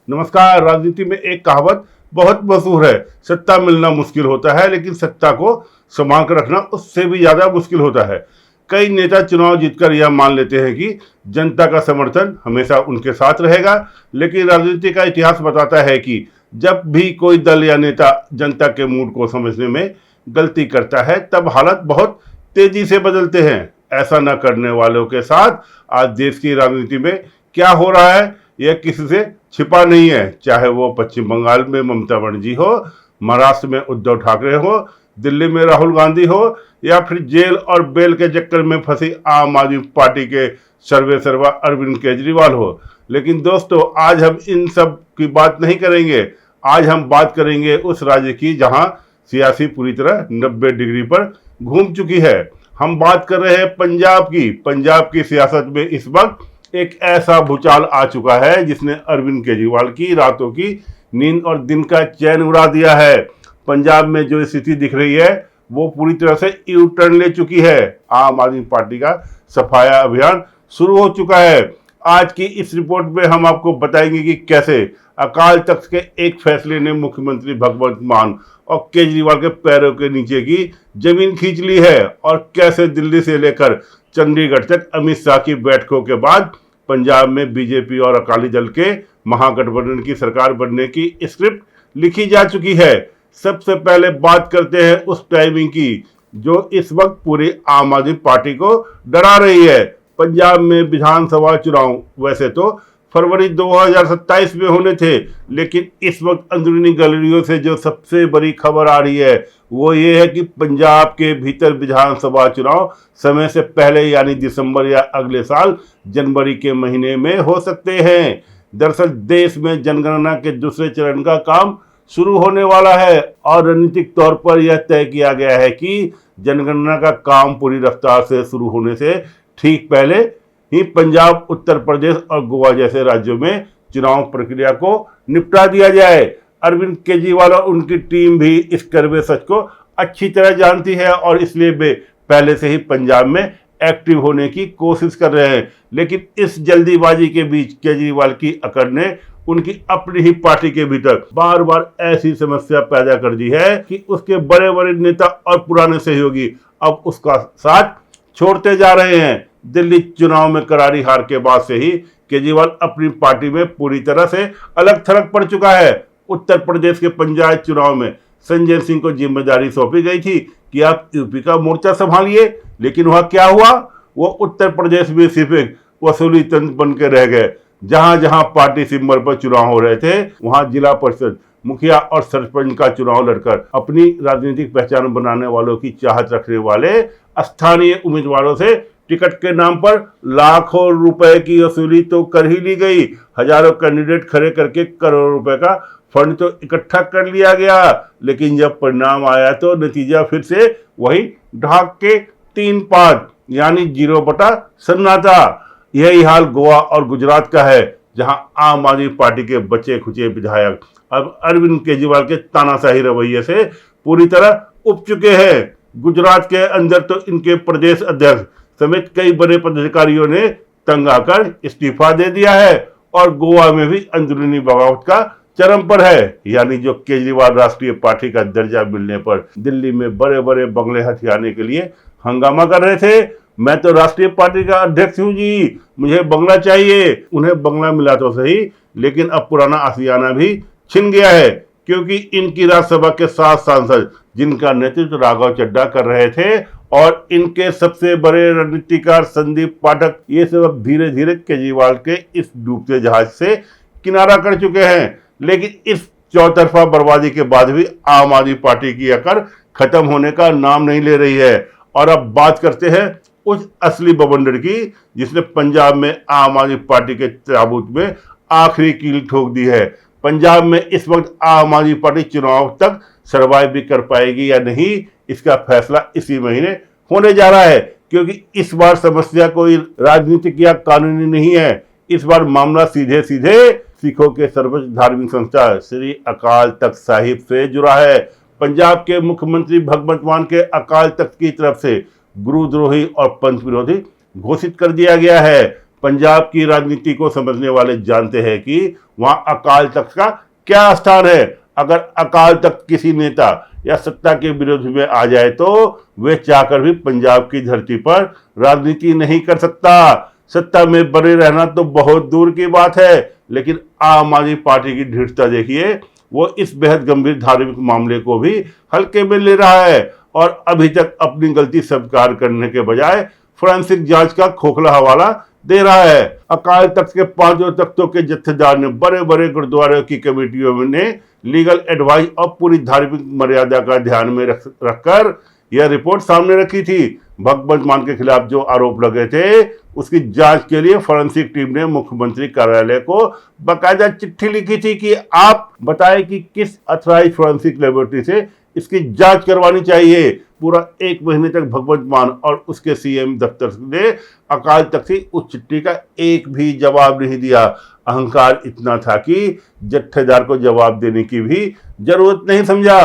नमस्कार। राजनीति में एक कहावत बहुत मशहूर है, सत्ता मिलना मुश्किल होता है लेकिन सत्ता को संभाल कर रखना उससे भी ज्यादा मुश्किल होता है। कई नेता चुनाव जीतकर यह मान लेते हैं कि जनता का समर्थन हमेशा उनके साथ रहेगा, लेकिन राजनीति का इतिहास बताता है कि जब भी कोई दल या नेता जनता के मूड को समझने में गलती करता है तब हालात बहुत तेजी से बदलते हैं। ऐसा न करने वालों के साथ आज देश की राजनीति में क्या हो रहा है यह किसी से छिपा नहीं है। चाहे वो पश्चिम बंगाल में ममता बनर्जी हो, महाराष्ट्र में उद्धव ठाकरे हो, दिल्ली में राहुल गांधी हो या फिर जेल और बेल के चक्कर में फंसी आम आदमी पार्टी के सर्वे सर्वा अरविंद केजरीवाल हो। लेकिन दोस्तों, आज हम इन सब की बात नहीं करेंगे। आज हम बात करेंगे उस राज्य की जहां सियासी पूरी तरह 90 डिग्री पर घूम चुकी है। हम बात कर रहे हैं पंजाब की। पंजाब की सियासत में इस वक्त एक ऐसा भूचाल आ चुका है जिसने अरविंद केजरीवाल की रातों की नींद और दिन का चैन उड़ा दिया है। पंजाब में जो स्थिति दिख रही है वो पूरी तरह से यू टर्न ले चुकी है। आम आदमी पार्टी का सफाया अभियान शुरू हो चुका है। आज की इस रिपोर्ट में हम आपको बताएंगे कि कैसे अकाल तख्त के एक फैसले ने मुख्यमंत्री भगवंत मान और केजरीवाल के पैरों के नीचे की जमीन खींच ली है और कैसे दिल्ली से लेकर चंडीगढ़ तक अमित शाह की बैठकों के बाद पंजाब में बीजेपी और अकाली दल के महागठबंधन की सरकार बनने की स्क्रिप्ट लिखी जा चुकी है। सबसे पहले बात करते हैं उस टाइमिंग की जो इस वक्त पूरी आम आदमी पार्टी को डरा रही है। पंजाब में विधानसभा चुनाव वैसे तो फरवरी 2027 में होने थे, लेकिन इस वक्त अंदरूनी गैलरियों से जो सबसे बड़ी खबर आ रही है वो ये है कि पंजाब के भीतर विधानसभा चुनाव समय से पहले यानी दिसंबर या अगले साल जनवरी के महीने में हो सकते हैं। दरअसल देश में जनगणना के दूसरे चरण का काम शुरू होने वाला है और रणनीतिक तौर पर यह तय किया गया है कि जनगणना का काम पूरी रफ्तार से शुरू होने से ठीक पहले ही पंजाब, उत्तर प्रदेश और गोवा जैसे राज्यों में चुनाव प्रक्रिया को निपटा दिया जाए। अरविंद केजरीवाल और उनकी टीम भी इस कड़वे सच को अच्छी तरह जानती है और इसलिए वे पहले से ही पंजाब में एक्टिव होने की कोशिश कर रहे हैं। लेकिन इस जल्दीबाजी के बीच केजरीवाल की अकड़ ने उनकी अपनी ही पार्टी के भीतर बार बार ऐसी समस्या पैदा कर दी है कि उसके बड़े बड़े नेता और पुराने सहयोगी अब उसका साथ छोड़ते जा रहे हैं। दिल्ली चुनाव में करारी हार के बाद से ही केजरीवाल अपनी पार्टी में पूरी तरह से अलग थलग पड़ चुका है। उत्तर प्रदेश के पंचायत चुनाव में संजय सिंह को जिम्मेदारी सौंपी गई थी कि आप यूपी का मोर्चा संभालिए, लेकिन वह क्या हुआ, वो उत्तर प्रदेश में सिर्फ एक वसूली तंत्र बन के रह गए। जहां जहां पार्टी सिंबल पर चुनाव हो रहे थे वहां जिला परिषद मुखिया और सरपंच का चुनाव लड़कर अपनी राजनीतिक पहचान बनाने वालों की चाहत रखने वाले स्थानीय उम्मीदवारों से टिकट के नाम पर लाखों रुपए की वसूली तो कर ही ली गई। हजारों कैंडिडेट खड़े करके करोड़ों रुपए का फंड तो इकट्ठा कर लिया गया, लेकिन जब परिणाम आया तो नतीजा फिर से वही ढाक के 3-5 यानी 0 सन्नाटा। यही हाल गोवा और गुजरात का है, जहां आम आदमी पार्टी के बचे खुचे विधायक अब अरविंद केजरीवाल के तानाशाही रवैये से पूरी तरह उब चुके हैं। गुजरात के अंदर तो इनके प्रदेश अध्यक्ष समेत कई बड़े पदाधिकारियों ने तंग आकर इस्तीफा दे दिया है और गोवा में भी अंदरूनी बगावत का चरम पर है। यानी जो केजरीवाल राष्ट्रीय पार्टी का दर्जा मिलने पर दिल्ली में बड़े बड़े बंगले हथियाने के लिए हंगामा कर रहे थे, मैं तो राष्ट्रीय पार्टी का अध्यक्ष हूँ जी, मुझे बंगला चाहिए। उन्हें बंगला मिला तो सही, लेकिन अब पुराना आशियाना भी छिन गया है, क्योंकि इनकी राज्यसभा के 7 सांसद जिनका नेतृत्व राघव चड्ढा कर रहे थे और इनके सबसे बड़े रणनीतिकार संदीप पाठक, ये सब अब धीरे धीरे केजरीवाल के इस डूबते जहाज से किनारा कर चुके हैं। लेकिन इस चौतरफा बर्बादी के बाद भी आम आदमी पार्टी की अकड़ खत्म होने का नाम नहीं ले रही है। और अब बात करते हैं उस असली बवंडर की जिसने पंजाब में आम आदमी पार्टी के ताबूत में आखिरी कील ठोक दी है। पंजाब में इस वक्त आम आदमी पार्टी चुनाव तक सर्वाइव भी कर पाएगी या नहीं, इसका फैसला इसी महीने होने जा रहा है, क्योंकि इस बार समस्या कोई राजनीतिक या कानूनी नहीं है। इस बार मामला सीधे सीधे सिखों के सर्वोच्च धार्मिक संस्था श्री अकाल तख्त साहिब से जुड़ा है। पंजाब के मुख्यमंत्री भगवंत मान के अकाल तख्त की तरफ से गुरुद्रोही और पंथ विरोधी घोषित कर दिया गया है। पंजाब की राजनीति को समझने वाले जानते हैं कि वहां अकाल तख्त का क्या स्थान है। अगर अकाल तख्त किसी नेता या सत्ता के विरोध में आ जाए तो वे चाहकर भी पंजाब की धरती पर राजनीति नहीं कर सकता। सत्ता में बने रहना तो बहुत दूर की बात है, लेकिन आम आदमी पार्टी की ढीठता देखिए। वो इस बेहद गंभीर धार्मिक मामले को भी हल्के में ले रहा है और अभी तक अपनी गलती स्वीकार करने के बजाय फोरेंसिक जांच का खोखला हवाला दे रहा है। अकाल तख्त के 5 तख्तों के जत्थेदार ने बड़े बड़े गुरुद्वारों की कमेटियों ने लीगल एडवाइस और पूरी धार्मिक मर्यादा का ध्यान में रखकर यह रिपोर्ट सामने रखी थी। भगवंत मान के खिलाफ जो आरोप लगे थे उसकी जांच के लिए फोरेंसिक टीम ने मुख्यमंत्री कार्यालय को बाकायदा चिट्ठी लिखी थी कि आप बताएं कि किस अथॉराइज्ड फोरेंसिक लेबोरेटरी से इसकी जांच करवानी चाहिए। पूरा 1 महीने तक भगवंत मान और उसके सीएम दफ्तर ने अकाल तख्त से उस चिट्ठी का एक भी जवाब नहीं दिया। अहंकार इतना था कि जत्थेदार को जवाब देने की भी जरूरत नहीं समझा।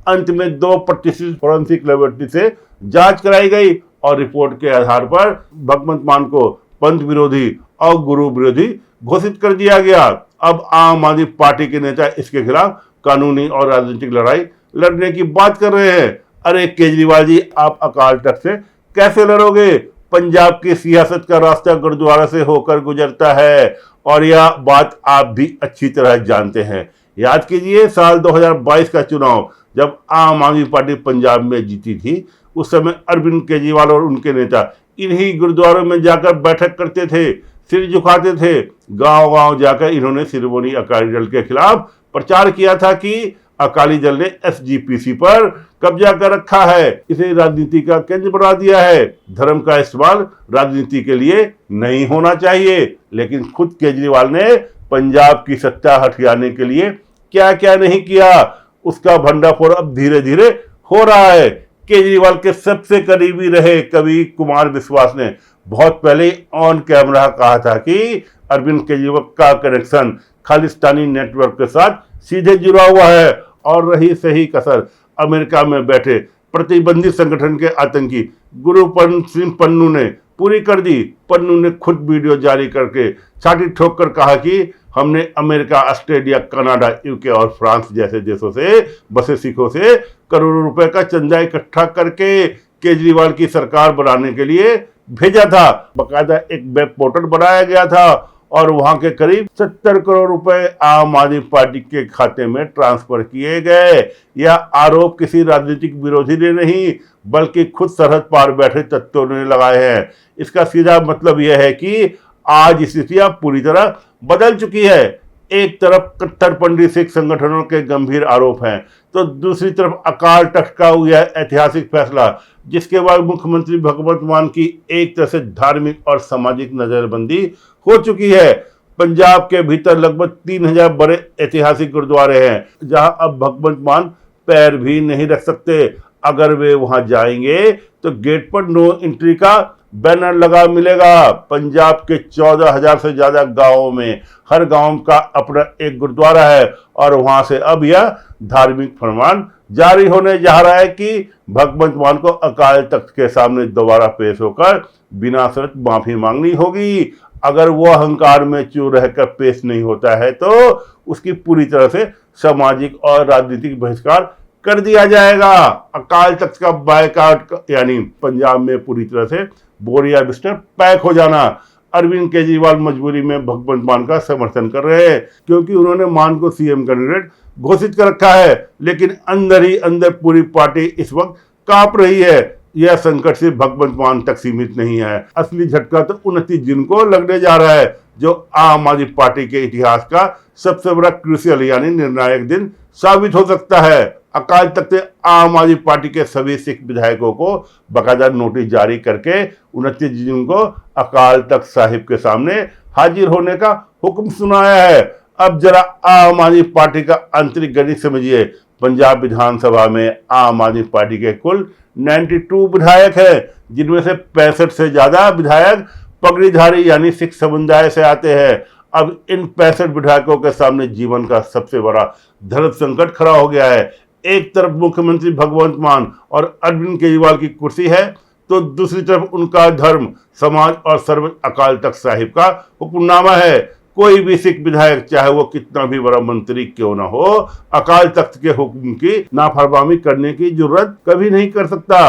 अंत में 2 प्रतिष्ठित फोरेंसिक लेबोरेटरी से जांच कराई गई और रिपोर्ट के आधार पर भगवंत मान को पंथ विरोधी और गुरु विरोधी घोषित कर दिया गया। अब आम आदमी पार्टी के नेता इसके खिलाफ कानूनी और राजनीतिक लड़ाई लड़ने की बात कर रहे हैं। अरे केजरीवाल जी, आप अकाल तख्त से कैसे लड़ोगे? पंजाब की सियासत का रास्ता गुरुद्वारा से होकर गुजरता है और यह बात आप भी अच्छी तरह जानते हैं। याद कीजिए साल 2022 का चुनाव जब आम आदमी पार्टी पंजाब में जीती थी, उस समय अरविंद केजरीवाल और उनके नेता इन्हीं गुरुद्वारों में जाकर बैठक करते थे, सिर झुकाते थे। गांव-गांव जाकर इन्होंने शिरोमणि अकाली दल के खिलाफ प्रचार किया था कि अकाली दल ने एसजीपीसी पर कब्जा कर रखा है, इसे राजनीति का केंद्र बना दिया है। धर्म का इस्तेमाल राजनीति के लिए नहीं होना चाहिए। लेकिन खुद केजरीवाल ने पंजाब की सत्ता हथियाने के लिए क्या क्या नहीं किया, उसका भंडाफोड़ अब धीरे धीरे हो रहा है। केजरीवाल के सबसे करीबी रहे कवि कुमार विश्वास ने बहुत पहले ऑन कैमरा कहा था कि अरविंद केजरीवाल का कनेक्शन खालिस्तानी नेटवर्क के साथ सीधे जुड़ा हुआ है। और रही सही कसर अमेरिका में बैठे प्रतिबंधित संगठन के आतंकी गुरुपन सिंह पन्नू ने पूरी कर दी। पन्नू ने खुद वीडियो जारी करके छाती ठोक कर कहा कि हमने अमेरिका, ऑस्ट्रेलिया, कनाडा, यूके और फ्रांस जैसे देशों से बसे सिखों से करोड़ों रुपए का चंदा इकट्ठा करके केजरीवाल की सरकार बनाने के लिए भेजा था। बाकायदा एक वेब पोर्टल बनाया गया था और वहां के करीब 70 करोड़ रुपए आम आदमी पार्टी के खाते में ट्रांसफर किए गए। यह आरोप किसी राजनीतिक विरोधी ने नहीं बल्कि खुद सरहद पार बैठे तत्वों ने लगाए हैं। इसका सीधा मतलब यह है कि आज स्थिति पूरी तरह बदल चुकी है। एक तरफ कट्टरपंथी सिख संगठनों के गंभीर आरोप हैं, तो दूसरी तरफ अकाल तख्त का यह ऐतिहासिक फैसला, जिसके बाद मुख्यमंत्री भगवंत मान की एक तरह से धार्मिक और सामाजिक नजरबंदी हो चुकी है। पंजाब के भीतर लगभग 3000 बड़े ऐतिहासिक गुरुद्वारे हैं जहां अब भगवंत मान पैर भी नहीं रख सकते। अगर वे वहां जाएंगे तो गेट पर नो एंट्री का बैनर लगा मिलेगा। पंजाब के 14,000 से ज्यादा गांवों में हर गांव का अपना एक गुरुद्वारा है और वहां से अब यह धार्मिक फरमान जारी होने जा रहा है कि भगवंत मान को अकाल तख्त के सामने दोबारा पेश होकर बिना शर्त माफी मांगनी होगी। अगर वो अहंकार में चूर रहकर पेश नहीं होता है तो उसकी पूरी तरह से सामाजिक और राजनीतिक बहिष्कार कर दिया जाएगा। अकाल तख्त का बायकॉट यानी पंजाब में पूरी तरह से बोरिया बिस्तर पैक हो जाना। अरविंद केजरीवाल मजबूरी में भगवंत मान का समर्थन कर रहे हैं क्योंकि उन्होंने मान को सीएम कैंडिडेट घोषित कर रखा है, लेकिन अंदर ही अंदर पूरी पार्टी इस वक्त कांप रही है। यह संकट सिर्फ भगवंत मान तक सीमित नहीं है, असली झटका तो 29 जून को लगने जा रहा है, जो आम आदमी पार्टी के इतिहास का सबसे बड़ा क्रूशियल यानी निर्णायक दिन साबित हो सकता है। अकाल तख्त ने आम आदमी पार्टी के सभी सिख विधायकों को बाकायदा नोटिस जारी करके 29 जून को अकाल तख्त साहिब के सामने हाजिर होने का हुक्म सुनाया है। अब जरा आम आदमी पार्टी का आंतरिक गणित समझिए। पंजाब विधानसभा में आम आदमी पार्टी के कुल 92 विधायक हैं, जिनमें से 65 से ज्यादा विधायक पगड़ीधारी यानी सिख समुदाय से आते हैं। अब इन 65 विधायकों के सामने जीवन का सबसे बड़ा धर्म संकट खड़ा हो गया है। एक तरफ मुख्यमंत्री भगवंत मान और अरविंद केजरीवाल की कुर्सी है, तो दूसरी तरफ उनका धर्म, समाज और सर्व अकाल तख्त साहिब का हुक्मनामा है। कोई भी सिख विधायक, चाहे वो कितना भी बड़ा मंत्री क्यों ना हो, अकाल तख्त के हुक्म की नाफरमानी करने की जरूरत कभी नहीं कर सकता।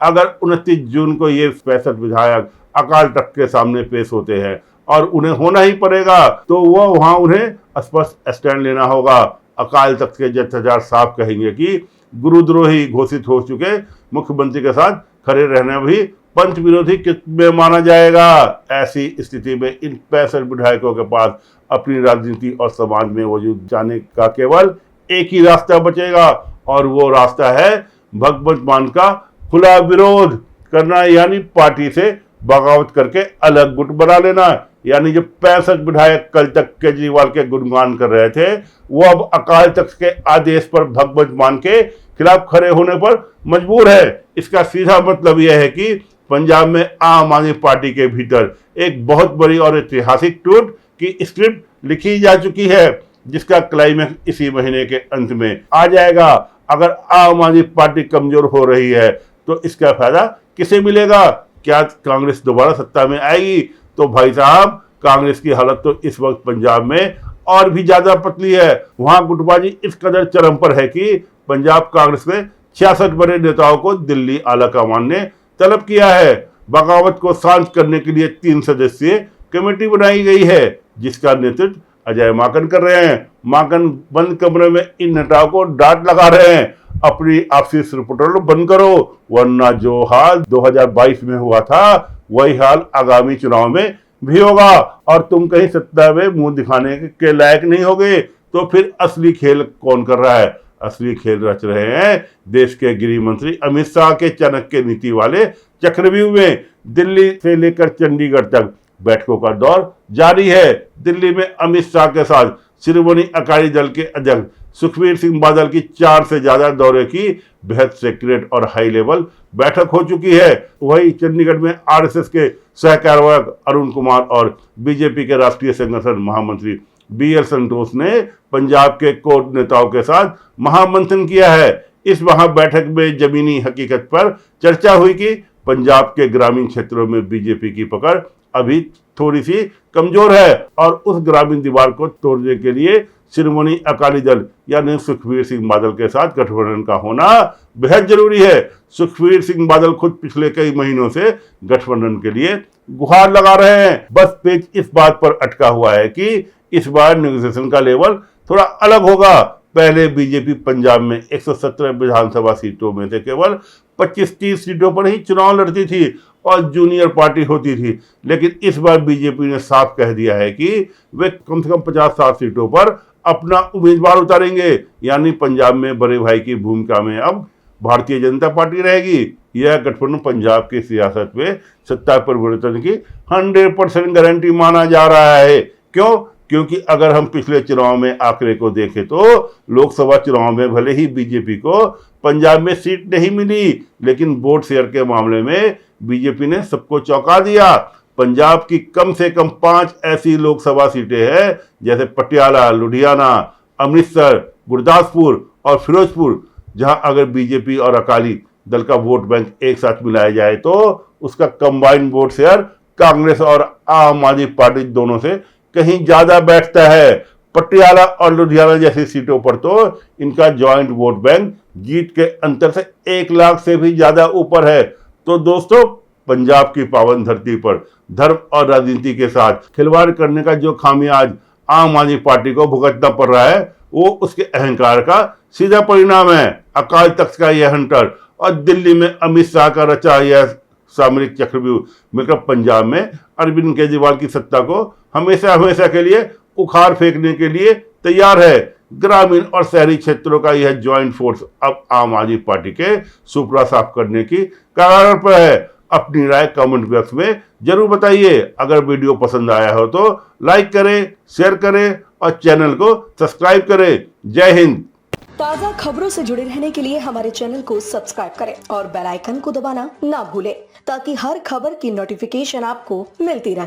अगर 29 जून को ये 65 विधायक अकाल तख्त के सामने पेश होते हैं और उन्हें होना ही पड़ेगा, तो वो वहां उन्हें स्पष्ट स्टैंड लेना होगा। अकाल तख्त के जत्थेदार साफ कहेंगे कि गुरुद्रोही घोषित हो चुके मुख्यमंत्री के साथ खड़े रहना भी पंच विरोधी कृत्य में माना जाएगा। ऐसी स्थिति में इन 65 विधायकों के पास अपनी राजनीति और समाज में वजूद जाने का केवल एक ही रास्ता बचेगा, और वो रास्ता है भगवंत मान का खुला विरोध करना, यानी पार्टी से बगावत करके अलग गुट बना लेना। यानी जो 65 विधायक कल तक केजरीवाल के गुणगान कर रहे थे, वो अब अकाल तख्त के आदेश पर भगवंत मान के खिलाफ खड़े होने पर मजबूर है। इसका सीधा मतलब यह है कि पंजाब में आम आदमी पार्टी के भीतर एक बहुत बड़ी और ऐतिहासिक टूट की स्क्रिप्ट लिखी जा चुकी है, जिसका क्लाइमैक्स इसी महीने के अंत में आ जाएगा। अगर आम आदमी पार्टी कमजोर हो रही है तो इसका फायदा किसे मिलेगा? क्या कांग्रेस दोबारा सत्ता में आएगी? तो भाई साहब, कांग्रेस की हालत तो इस वक्त पंजाब में और भी ज्यादा पतली है। वहां गुटबाजी इस कदर चरम पर है कि पंजाब कांग्रेस में 66 बड़े नेताओं को दिल्ली आलाकमान ने तलब किया है। बगावत को शांत करने के लिए 3 सदस्यीय कमेटी बनाई गई है, जिसका नेतृत्व अजय माकन कर रहे हैं। माकन बंद कमरे में इन नेताओं को डांट लगा रहे हैं, अपनी आपसी रिपोर्टर बंद करो, वरना जो हाल 2022 में हुआ था वही हाल आगामी चुनाव में भी होगा और तुम कहीं सत्ता में मुंह दिखाने के लायक नहीं होगे। तो फिर असली खेल कौन कर रहा है? असली खेल रच रहे हैं देश के गृह मंत्री अमित शाह के चाणक्य नीति वाले चक्रव्यूह में। दिल्ली से लेकर चंडीगढ़ तक बैठकों का दौर जारी है। दिल्ली में अमित शाह के साथ शिरोमणि अकाली दल के अध्यक्ष सुखबीर सिंह बादल की 4 से ज्यादा दौरे की बेहद सीक्रेट और हाई लेवल बैठक हो चुकी है। वही चंडीगढ़ में आरएसएस के सहकार्यवाहक अरुण कुमार और बीजेपी के राष्ट्रीय संगठन महामंत्री बीएल संतोष ने पंजाब के कोर नेताओं के साथ महामंथन किया है। इस बैठक में जमीनी हकीकत पर चर्चा हुई कि पंजाब के ग्रामीण क्षेत्रों में बीजेपी की पकड़ अभी थोड़ी सी कमजोर है और उस ग्रामीण दीवार को तोड़ने के लिए शिरोमणि अकाली दल यानी सुखबीर सिंह बादल के साथ गठबंधन का होना बेहद जरूरी है। सुखबीर सिंह बादल खुद पिछले कई महीनों से गठबंधन के लिए गुहार लगा रहे हैं। बस पेच इस बात पर अटका हुआ है कि इस बार नेगोशिएशन का लेवल थोड़ा अलग होगा। पहले बीजेपी पंजाब में 117 विधानसभा सीटों में से केवल 25-30 सीटों पर ही चुनाव लड़ती थी और जूनियर पार्टी होती थी, लेकिन इस बार बीजेपी ने साफ कह दिया है कि वे कम से कम 50-60 सीटों पर अपना उम्मीदवार उतारेंगे। यानी पंजाब में बड़े भाई की भूमिका में अब भारतीय जनता पार्टी रहेगी। यह गठबंधन पंजाब की सियासत में सत्ता परिवर्तन की 100% गारंटी माना जा रहा है। क्यों? क्योंकि अगर हम पिछले चुनाव में आंकड़े को देखें तो लोकसभा चुनाव में भले ही बीजेपी को पंजाब में सीट नहीं मिली, लेकिन वोट शेयर के मामले में बीजेपी ने सबको चौंका दिया। पंजाब की कम से कम 5 ऐसी लोकसभा सीटें हैं, जैसे पटियाला, लुधियाना, अमृतसर, गुरदासपुर और फिरोजपुर, जहां अगर बीजेपी और अकाली दल का वोट बैंक एक साथ मिलाया जाए तो उसका कंबाइंड वोट शेयर कांग्रेस और आम आदमी पार्टी दोनों से कहीं ज्यादा बैठता है। पटियाला और लुधियाना जैसी सीटों पर तो इनका ज्वाइंट वोट बैंक जीत के अंतर से 1 लाख से भी ज्यादा ऊपर है। तो दोस्तों, पंजाब की पावन धरती पर धर्म और राजनीति के साथ खिलवाड़ करने का जो खामियां आज आम आदमी पार्टी को भुगतना पड़ रहा है, वो उसके अहंकार का सीधा परिणाम है। अकाल तख्त का यह हंटर और दिल्ली में अमित शाह का रचा यह सामरिक चक्रव्यूह मिलकर पंजाब में अरविंद केजरीवाल की सत्ता को हमेशा हमेशा के लिए उखाड़ फेंकने के लिए तैयार है। ग्रामीण और शहरी क्षेत्रों का यह ज्वाइंट फोर्स अब आम आदमी पार्टी के सुपड़ा साफ करने की कगार पर है। अपनी राय कमेंट बॉक्स में जरूर बताइए। अगर वीडियो पसंद आया हो तो लाइक करें, शेयर करें और चैनल को सब्सक्राइब करें। जय हिंद। ताज़ा खबरों से जुड़े रहने के लिए हमारे चैनल को सब्सक्राइब करें और बेल आइकन को दबाना ना भूलें, ताकि हर खबर की नोटिफिकेशन आपको मिलती रहे।